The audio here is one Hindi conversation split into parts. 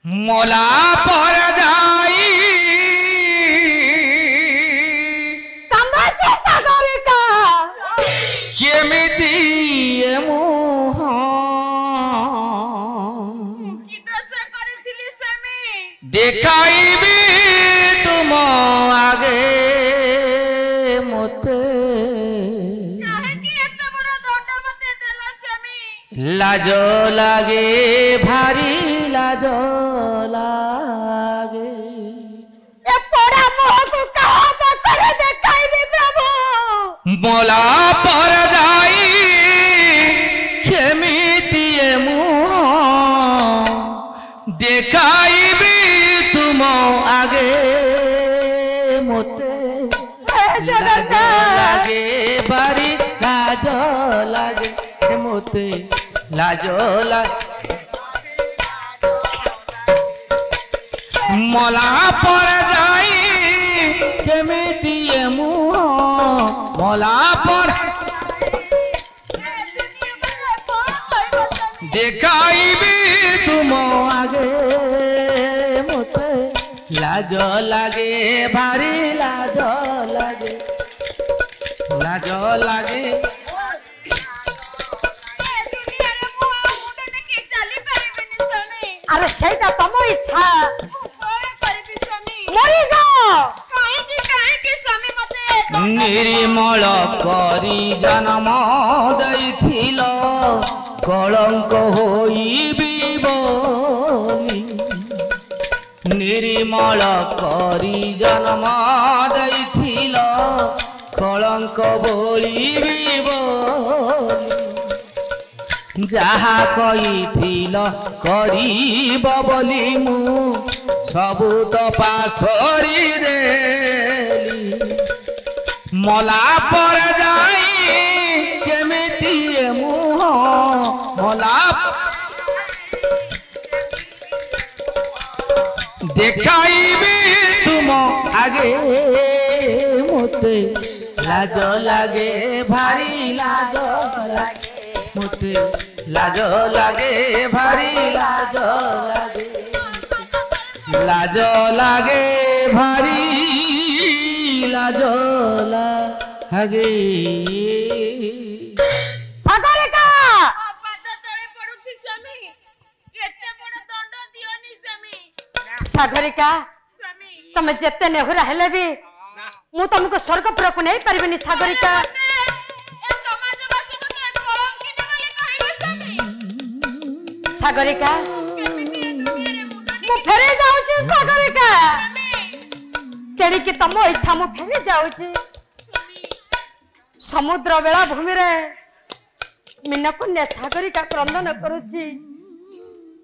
मला पर जाई कांबाचे सागरिका केमिति मुह देखाइबी तुम आगे मते लाज लागे भारी लाज लागे ए पोड़ा मोह को कहा बकर देखाइबी प्रभु मला पर जाई केमिति मुह देखाइबी तुम आगे मते लाज लागे भारी लाज लागे मते लाज लागे मला पर जाई केमिति मुह मला पर देखाइबी तुम आगे मते लाज लागे भारी लाज लागे लाज लागे अरे सेटा तुम इच्छा मरी जाओ निर्मल करी जन्म दैथिल कलंक होइबी बोली निर्मल करी जन्म दैथिल कलंक बोलिबी बोली जहा कहिथिल करिब बोली मु सबु तो पासरी देली मला पर जाई केमिति मुह मला देखाइबी तुम आगे मते लाज लागे भारी लाज लागे मते लाज लागे भारी लाज लागे लाज लागे भारी लाज लागे सागरिका सागरिका तुम जेते नेहुरा हेले भी मु तुमको स्वर्गपुर को नहीं पारिबनी सागरिका सागरिका मु फेरे जाउची सागरिका केड़ी कि तुम इच्छा मु फेरे जाउची समुद्र बेला भूमि रे मीनपुण्य सागरिका क्रंदन करुची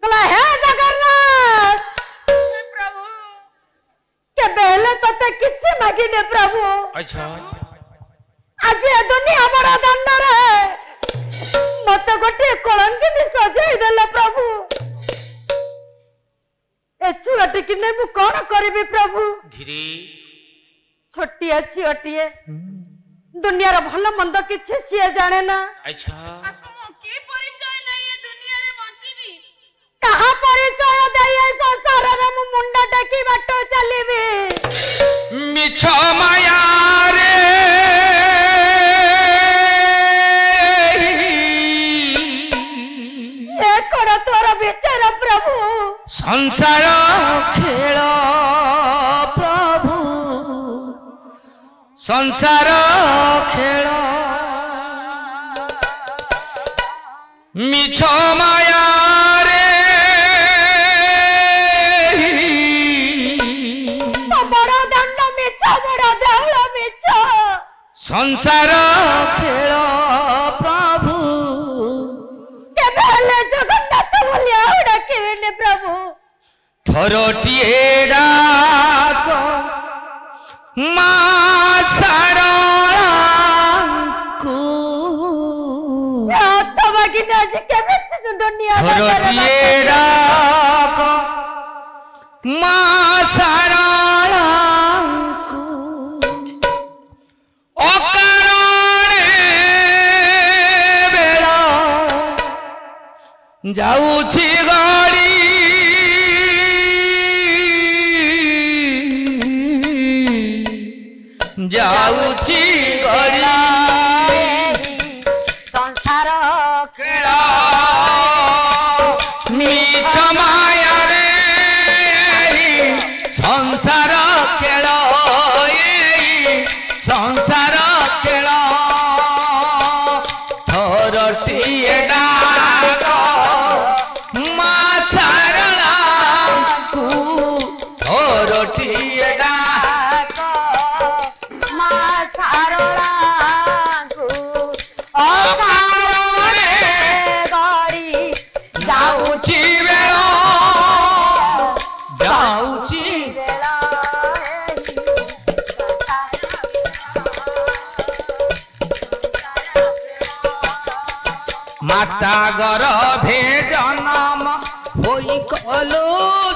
कला हे जगन्नाथ प्रभु के बेले तते किछि मागिने प्रभु अच्छा आज ए दुनिया बड़ा दंड रे मत गोटे कलंकिनी सजाई देला प्रभु ए छुआटी कि नै मु कोन करबी प्रभु धीरे छोटी अछि अटिए दुनिया रो भलो मंद किछि सिए जाने ना अच्छा तुम के परिचय नै ए दुनिया रे बंचीबी कहा परिचय देई संसार रे मु मुंडा टेकी बाटो चलीबी मिछ माया रे ए कोन तोर विचार प्रभु संसार खेल प्रभु संसार खेल मिछ माया रे तो बड़ दंड मिछ बड़ देउल मिछ संसार खेल प्रभु केबे हेले जगन्नाथ बोली आउडा केने प्रभु थरोटिए डाक मा थरोटिए डाक मा सारांकु अकारणे बेला जाउछि गाड़ी ଯାଉଛି ଗଳି ସଂସାର ଖେଳ ମିଛ ମାୟାରେ ସଂସାର ଖେଳ ସଂସାର ଖେଳ ଥରଟିଏ ଡାକ ମା ଶାରଳାଙ୍କୁ ଥରଟିଏ ଡାକ ମା ଶାରଳାଙ୍କୁ ଅସାରରେ ଗଡ଼ି ଯାଉଛି ବେଳ ଯାଉଛି ମାତା ଗର୍ଭେ ଜନମ ହୋଇ କଲୁ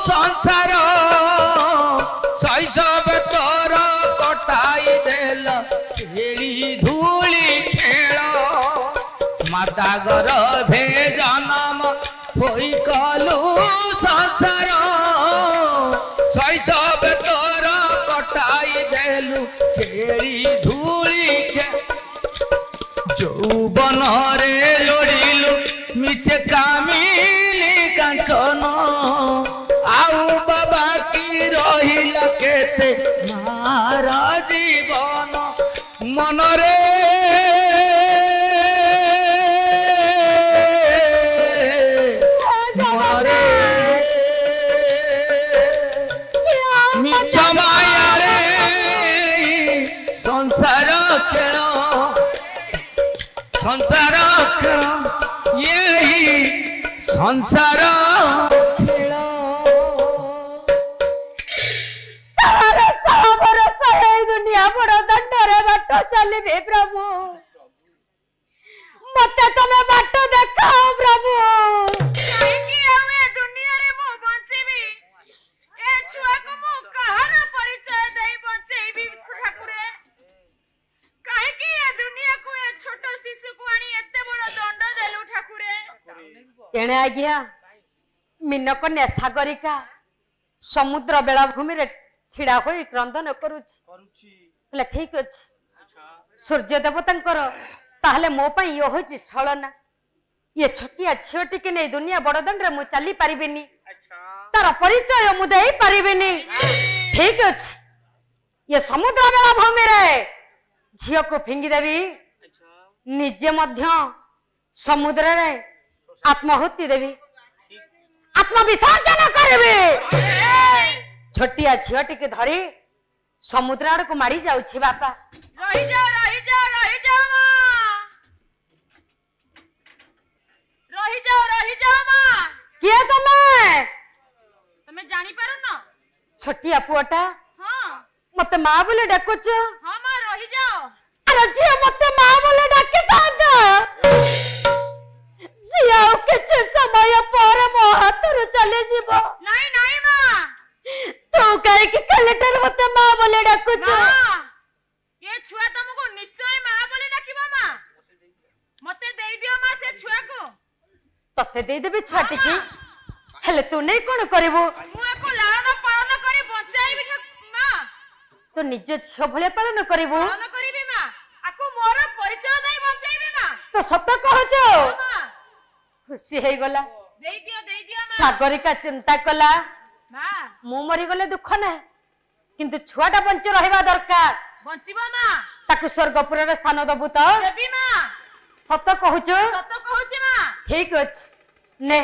ସଂସାର ଶୈଶବ ତୋର କଟାଇ ଦେଲ ଖେଳି ଧୂଳି ଖେଳ ମାତା ଗର୍ଭେ ଜନମ ହୋଇ କଲୁ ସଂସାର ଶୈଶବ ତୋର କଟାଇ ଦେଲୁ ଖେଳି ଧୂଳି ଖେଳ যৌবনরে লড়িলু মিছে কামিলি কাঞ্চন আউ বাবা কি রহিলা কেতে মার জীবন মনরে মনরে মিছ মায়ারে সংসার খেল संसार खेल यही संसार खेल दुनिया बड़ दंडरे बाट चलिबे प्रभु मते तमे बाट देखाओ प्रभु काहेकि आमे दुनिया रे मो बंचेबी ए छुआ को मो कहार परिचय देई बंचेबी ठाकुरे काहेकि ए दुनिया को ए छोट शिशु को आनी एते बड़ दंड देलु ठाकुरे एणे आज्ञा मीनकन्या सागरिका समुद्र बेलाभूमि रे छिड़ा होई क्रंदन करूची बोले ठीक अछि सूर्य देवतांकर ताहले मो पई यो होची छलना ये छोटिया छियोटी के नै दुनिया बड़दंड रे मु चली परिबिनी तार परिचय मु देई परिबिनी ठीक अछि ये समुद्र बेलाभूमि रे झियो को फिंगी देवी निजे मध्य समुद्र रे आत्माहुति देवी आत्म विसर्जन करबे छोटिया झियोटी के धरी समुद्र आड़ को मारी जाउछि बापा रही जाओ मां रही जाओ मां किए तमे जानी पारो न छोटिया पुआटा हां मते मां बोले डाकुछ हां मां रही जाओ अरे जी मते मां बोले डाके दादा सियाओ के समय पर मो हाथ रे चले जीवो नहीं नहीं मां तू कहे कि कलेक्टर मते मां बोले डाकुछ ये छुआ तुमको निश्चय मां बोले डाकिबो मां मते देई दियो मां से छुआ को तते दे देबे छुआटी की हेले तू नहीं कोन करबो मु एको लालन पालन करी बचाईबी मां तो निज छियो भले पालन करबो पालन करिबी मां आको मोर परिचय देई बचाईबी मां तो सत कहछ मां खुशी हे गला देई दियो मां सागरिका चिंता कला मां मु मरी गले दुख ना किंतु छुआटा बंच रहबा दरकार बंचिबो मां ताकु स्वर्गपुर रे स्थान दबु तो देबी मां सत कहछ सत कहूची मां ठीक अछि ने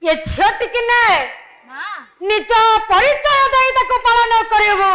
ये छियोटी कि ने मां निज परिचय देई ताको पालन करबो